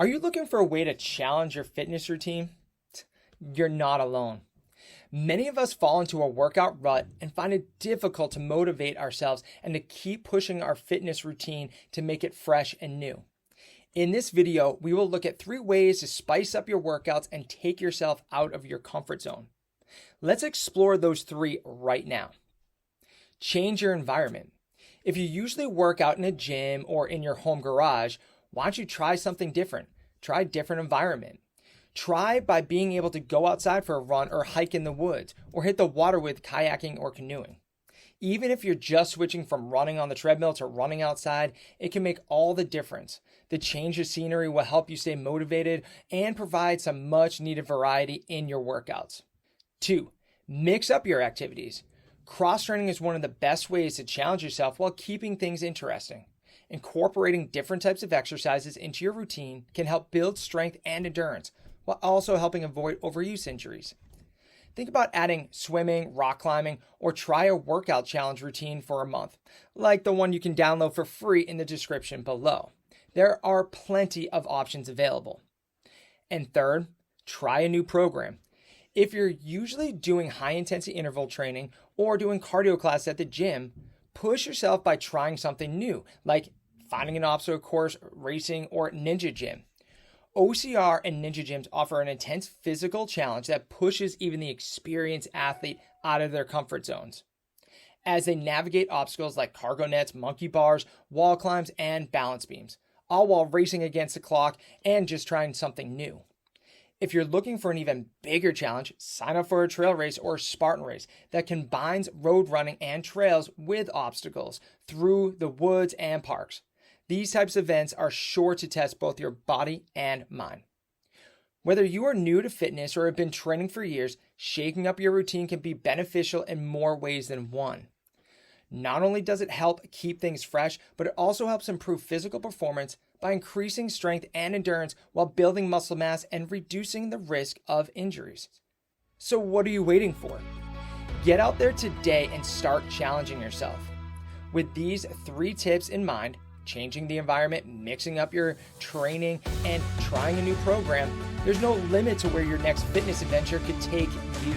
Are you looking for a way to challenge your fitness routine? You're not alone. Many of us fall into a workout rut and find it difficult to motivate ourselves and to keep pushing our fitness routine to make it fresh and new. In this video, we will look at 3 ways to spice up your workouts and take yourself out of your comfort zone. Let's explore those 3 right now. Change your environment. If you usually work out in a gym or in your home garage, why don't you try something different? Try a different environment. Try by being able to go outside for a run or hike in the woods, or hit the water with kayaking or canoeing. Even if you're just switching from running on the treadmill to running outside, it can make all the difference. The change of scenery will help you stay motivated and provide some much needed variety in your workouts. 2. Mix up your activities. Cross-training is one of the best ways to challenge yourself while keeping things interesting. Incorporating different types of exercises into your routine can help build strength and endurance, while also helping avoid overuse injuries. Think about adding swimming, rock climbing, or try a workout challenge routine for a month, like the one you can download for free in the description below. There are plenty of options available. And third, try a new program. If you're usually doing high-intensity interval training or doing cardio class at the gym, push yourself by trying something new, like finding an obstacle course, racing, or ninja gym. OCR and ninja gyms offer an intense physical challenge that pushes even the experienced athlete out of their comfort zones as they navigate obstacles like cargo nets, monkey bars, wall climbs, and balance beams, all while racing against the clock and just trying something new. If you're looking for an even bigger challenge, sign up for a trail race or Spartan Race that combines road running and trails with obstacles through the woods and parks. These types of events are sure to test both your body and mind. Whether you are new to fitness or have been training for years, shaking up your routine can be beneficial in more ways than one. Not only does it help keep things fresh, but it also helps improve physical performance by increasing strength and endurance while building muscle mass and reducing the risk of injuries. So what are you waiting for? Get out there today and start challenging yourself. With these 3 tips in mind, changing the environment, mixing up your training, and trying a new program, there's no limit to where your next fitness adventure could take you.